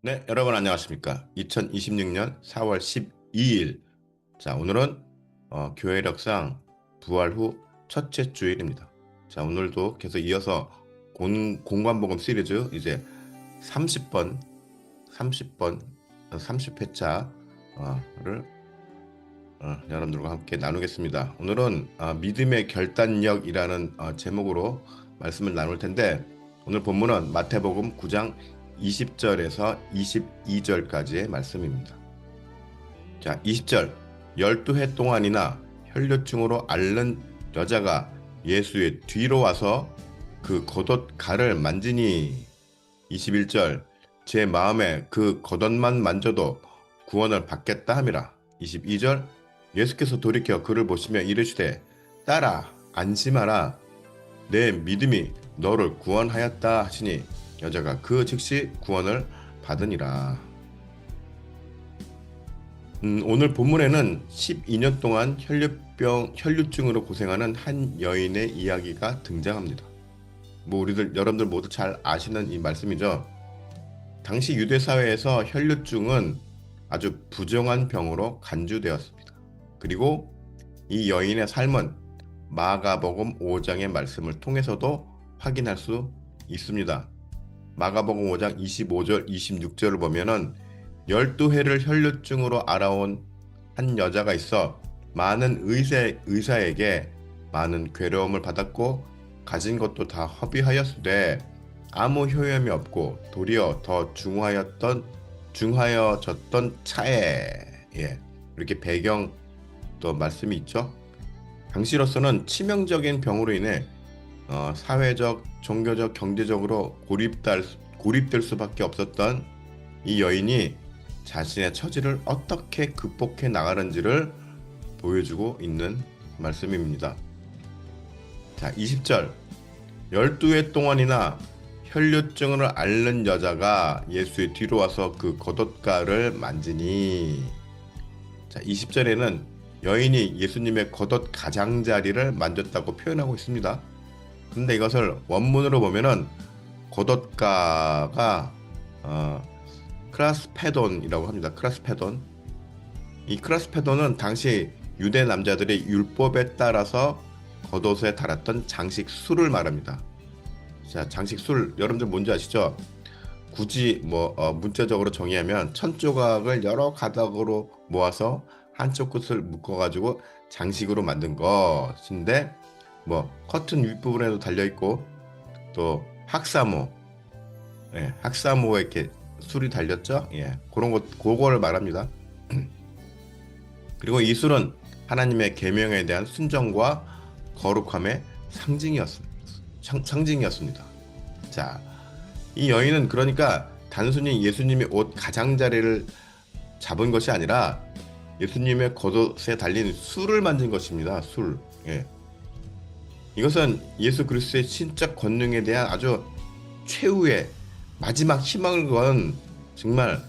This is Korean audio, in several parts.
네, 여러분 안녕하십니까? 2026년 4월 12일. 자, 오늘은 교회력상 부활 후 첫째 주일입니다. 자, 오늘도 계속 이어서 공관복음 시리즈 이제 30번, 30회차를 여러분들과 함께 나누겠습니다. 오늘은 믿음의 결단력이라는 제목으로 말씀을 나눌 텐데, 오늘 본문은 마태복음 9장 20절에서 22절까지의 말씀입니다. 자, 20절. 12해 동안이나 혈류증으로 앓는 여자가 예수의 뒤로 와서 그 겉옷갈을 만지니. 21절. 제 마음에 그 겉옷만 만져도 구원을 받겠다 함이라. 22절. 예수께서 돌이켜 그를 보시며 이르시되 딸아 안심하라, 내 믿음이 너를 구원하였다 하시니 여자가 그 즉시 구원을 받으니라. 오늘 본문에는 12년 동안 혈류증으로 고생하는 한 여인의 이야기가 등장합니다. 여러분들 모두 잘 아시는 이 말씀이죠. 당시 유대 사회에서 혈류증은 아주 부정한 병으로 간주되었습니다. 그리고 이 여인의 삶은 마가복음 5장의 말씀을 통해서도 확인할 수 있습니다. 마가복음 5장 25절 26절을 보면은 12해를 혈류증으로 앓아온 한 여자가 있어 많은 의사에게 많은 괴로움을 받았고 가진 것도 다 허비하였으되 아무 효험이 없고 도리어 더 중하여졌던 차에. 이렇게 배경 또 말씀이 있죠. 당시로서는 치명적인 병으로 인해 사회적, 종교적, 경제적으로 고립될 수밖에 없었던 이 여인이 자신의 처지를 어떻게 극복해 나가는지를 보여주고 있는 말씀입니다. 자, 20절. 12해 동안이나 혈류증을 앓는 여자가 예수의 뒤로 와서 그 겉옷갈을 만지니. 자, 20절에는 여인이 예수님의 겉옷 가장자리를 만졌다고 표현하고 있습니다. 근데 이것을 원문으로 보면은 겉옷가가 크라스페돈이라고 합니다. 크라스페돈. 이 크라스페돈은 당시 유대 남자들의 율법에 따라서 겉옷에 달았던 장식술을 말합니다. 자, 장식술 여러분들 뭔지 아시죠? 굳이 문자적으로 정의하면 1000조각을 여러 가닥으로 모아서 한쪽 끝을 묶어가지고 장식으로 만든 것인데, 커튼 윗부분에도 달려있고 또 학사모, 학사모에 이렇게 술이 달렸죠. 그거를 말합니다. 그리고 이 술은 하나님의 계명에 대한 순종과 거룩함의 상징이었습니다. 자, 이 여인은 그러니까 단순히 예수님의 옷 가장자리를 잡은 것이 아니라 예수님의 겉옷에 달린 술을 만진 것입니다. 술. 이것은 예수 그리스도의 신적 권능에 대한 아주 최후의 마지막 희망을 건, 정말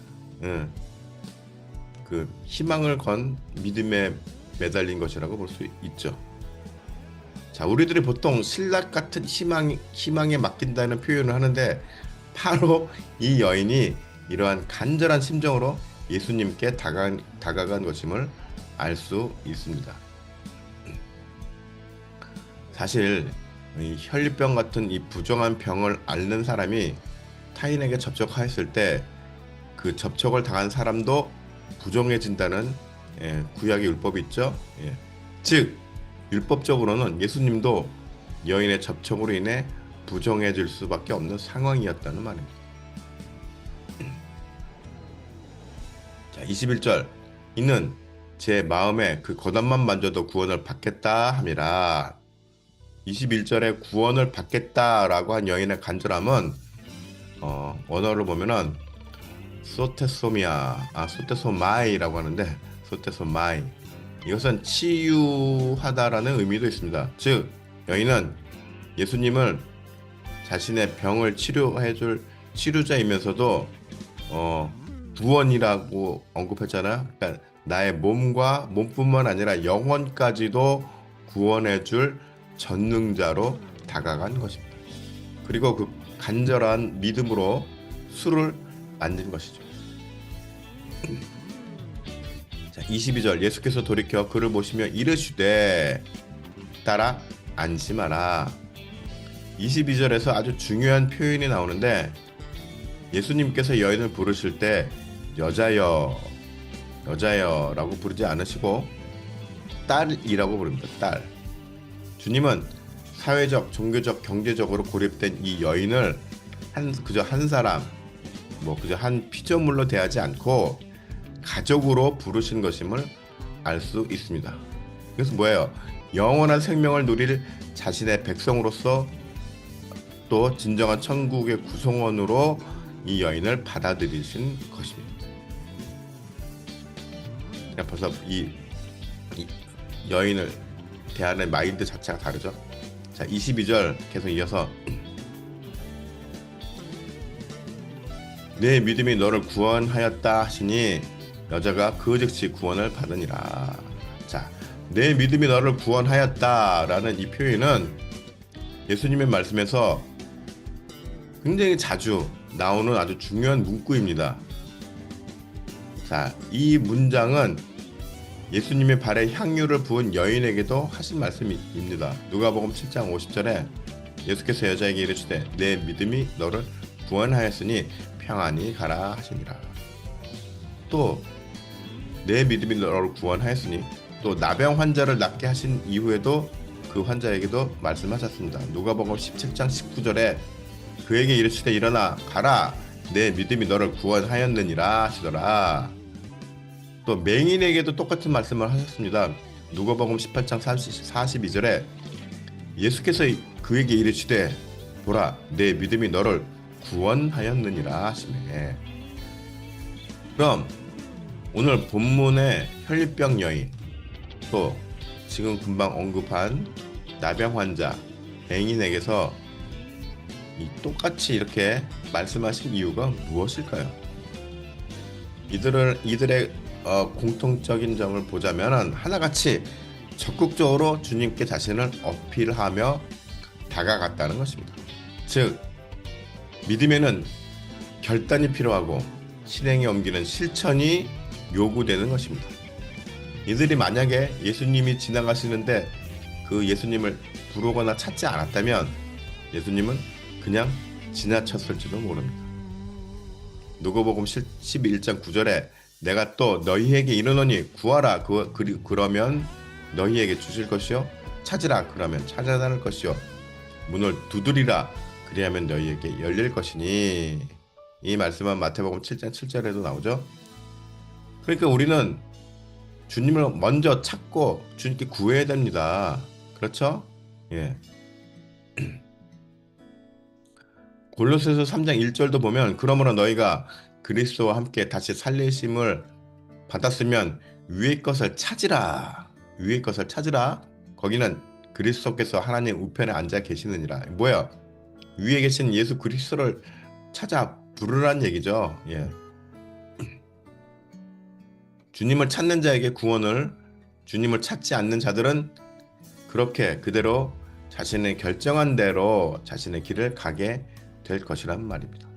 그 희망을 건 믿음에 매달린 것이라고 볼 수 있죠. 자, 우리들이 보통 신락 같은 희망에 맡긴다는 표현을 하는데, 바로 이 여인이 이러한 간절한 심정으로 예수님께 다가간 것임을 알 수 있습니다. 사실 이 혈류병 같은 이 부정한 병을 앓는 사람이 타인에게 접촉하였을 때 그 접촉을 당한 사람도 부정해진다는 구약의 율법이 있죠. 즉 율법적으로는 예수님도 여인의 접촉으로 인해 부정해질 수밖에 없는 상황이었다는 말입니다. 자, 21절. 이는 제 마음에 그 겉옷만 만져도 구원을 받겠다 함이라. 21절에 구원을 받겠다라고 한 여인의 간절함은 원어로 보면은 소테소마이라고 하는데, 소테소마이, 이것은 치유하다라는 의미도 있습니다. 즉 여인은 예수님을 자신의 병을 치료해줄 치료자이면서도 구원이라고 언급했잖아요. 그러니까 나의 몸뿐만 아니라 영혼까지도 구원해줄 전능자로 다가간 것입니다. 그리고 그 간절한 믿음으로 술을 만든 것이죠. 자, 22절, 예수께서 돌이켜 그를 보시며 이르시되 따라 안심하라. 22절에서 아주 중요한 표현이 나오는데, 예수님께서 여인을 부르실 때 여자여라고 부르지 않으시고 딸이라고 부릅니다. 딸. 주님은 사회적, 종교적, 경제적으로 고립된 이 여인을 그저 한 사람, 그저 한 피조물로 대하지 않고 가족으로 부르신 것임을 알 수 있습니다. 그래서 뭐예요? 영원한 생명을 누릴 자신의 백성으로서 또 진정한 천국의 구성원으로 이 여인을 받아들이신 것입니다. 그냥 벌써 이 여인을 대하는 마인드 자체가 다르죠. 자, 22절 계속 이어서 내 믿음이 너를 구원하였다 하시니 여자가 그 즉시 구원을 받으니라. 자, 내 믿음이 너를 구원하였다라는 이 표현은 예수님의 말씀에서 굉장히 자주 나오는 아주 중요한 문구입니다. 자, 이 문장은 예수님의 발에 향유를 부은 여인에게도 하신 말씀입니다. 누가복음 7장 50절에 예수께서 여자에게 이르시되 내 믿음이 너를 구원하였으니 평안히 가라 하시니라. 또 내 믿음이 너를 구원하였으니 또 나병 환자를 낫게 하신 이후에도 그 환자에게도 말씀하셨습니다. 누가복음 17장 19절에 그에게 이르시되 일어나 가라 내 믿음이 너를 구원하였느니라 하시더라. 또 맹인에게도 똑같은 말씀을 하셨습니다. 누가복음 18장 42절에 예수께서 그에게 이르시되 보라 내 믿음이 너를 구원하였느니라 하시네. 그럼 오늘 본문의 혈류병 여인, 또 지금 금방 언급한 나병 환자, 맹인에게서 똑같이 이렇게 말씀하신 이유가 무엇일까요? 이들의 공통적인 점을 보자면 하나같이 적극적으로 주님께 자신을 어필하며 다가갔다는 것입니다. 즉 믿음에는 결단이 필요하고 실행에 옮기는 실천이 요구되는 것입니다. 이들이 만약에 예수님이 지나가시는데 그 예수님을 부르거나 찾지 않았다면 예수님은 그냥 지나쳤을지도 모릅니다. 누가복음 11장 9절에 내가 또 너희에게 이르노니 구하라 그러면 너희에게 주실 것이요 찾으라 그러면 찾아낼 것이요 문을 두드리라 그리하면 너희에게 열릴 것이니. 이 말씀은 마태복음 7장 7절에도 나오죠. 그러니까 우리는 주님을 먼저 찾고 주님께 구해야 됩니다. 그렇죠? 예. 골로새서 3장 1절도 보면 그러므로 너희가 그리스도와 함께 다시 살리심을 받았으면 위의 것을 찾으라. 위의 것을 찾으라. 거기는 그리스도께서 하나님 우편에 앉아 계시느니라. 뭐야? 위에 계신 예수 그리스도를 찾아 부르란 얘기죠. 예. 주님을 찾는 자에게 구원을, 주님을 찾지 않는 자들은 그렇게 그대로 자신의 결정한 대로 자신의 길을 가게 될 것이란 말입니다.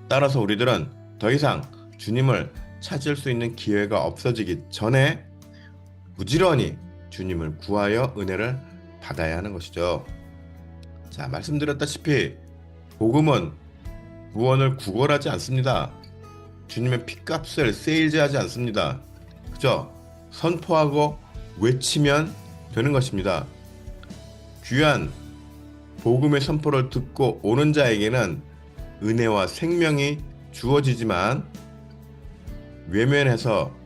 따라서 우리들은 더 이상 주님을 찾을 수 있는 기회가 없어지기 전에 부지런히 주님을 구하여 은혜를 받아야 하는 것이죠. 자, 말씀드렸다시피 복음은 구원을 구걸하지 않습니다. 주님의 핏값을 세일즈하지 않습니다. 그저 선포하고 외치면 되는 것입니다. 귀한 복음의 선포를 듣고 오는 자에게는 은혜와 생명이 주어지지만 외면해서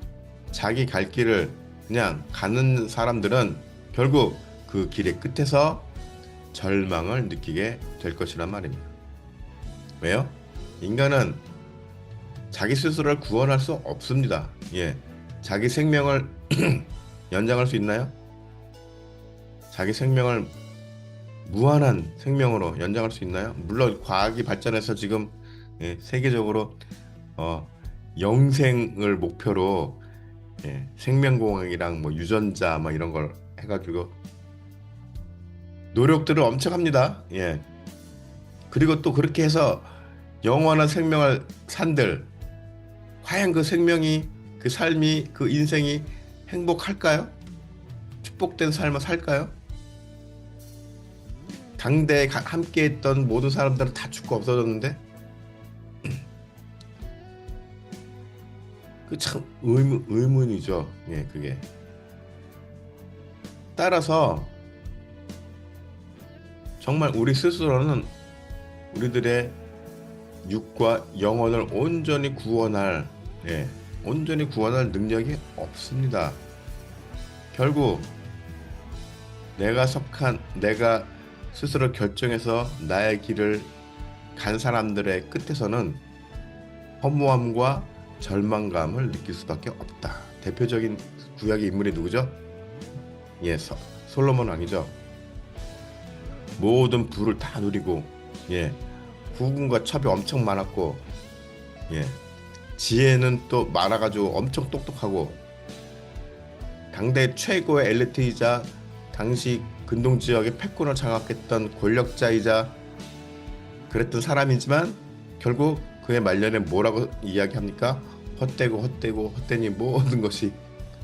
자기 갈 길을 그냥 가는 사람들은 결국 그 길의 끝에서 절망을 느끼게 될 것이란 말입니다. 왜요? 인간은 자기 스스로를 구원할 수 없습니다. 예, 자기 생명을 연장할 수 있나요? 자기 생명을 무한한 생명으로 연장할 수 있나요? 물론 과학이 발전해서 지금 세계적으로 영생을 목표로 생명공학이랑 뭐 유전자 뭐 이런 걸 해가지고 노력들을 엄청 합니다. 예. 그리고 또 그렇게 해서 영원한 생명을 산들 과연 그 생명이 그 삶이 그 인생이 행복할까요? 축복된 삶을 살까요? 당대에 함께했던 모든 사람들은 다 죽고 없어졌는데 그 참 의문이죠. 예, 그게. 따라서 정말 우리 스스로는 우리들의 육과 영혼을 온전히 구원할 능력이 없습니다. 결국 내가 스스로 결정해서 나의 길을 간 사람들의 끝에서는 허무함과 절망감을 느낄 수밖에 없다. 대표적인 구약의 인물이 누구죠? 예, 솔로몬 왕이죠. 모든 부를 다 누리고, 후궁과 첩이 엄청 많았고, 지혜는 또 많아가지고 엄청 똑똑하고, 당대 최고의 엘리트이자 당시 근동 지역의 패권을 장악했던 권력자이자 그랬던 사람이지만 결국 그의 말년에 뭐라고 이야기합니까? 헛되니 모든 것이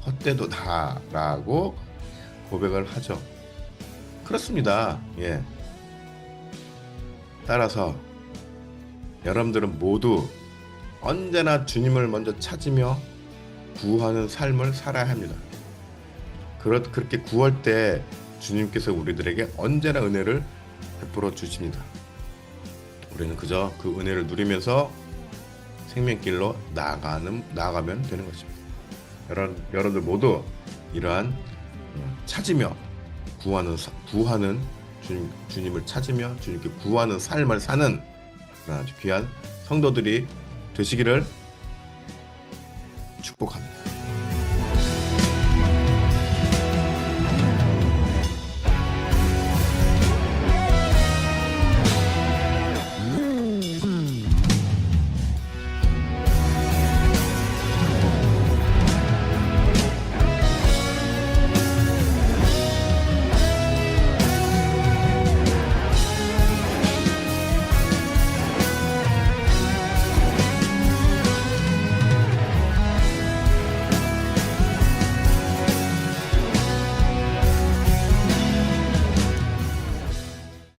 헛되도다라고 고백을 하죠. 그렇습니다. 예. 따라서 여러분들은 모두 언제나 주님을 먼저 찾으며 구하는 삶을 살아야 합니다. 그렇게 구할 때 주님께서 우리들에게 언제나 은혜를 베풀어 주십니다. 우리는 그저 그 은혜를 누리면서 생명길로 나아가면 되는 것입니다. 여러분들 모두 이러한 찾으며 구하는 주님을 찾으며 주님께 구하는 삶을 사는 아주 귀한 성도들이 되시기를 축복합니다.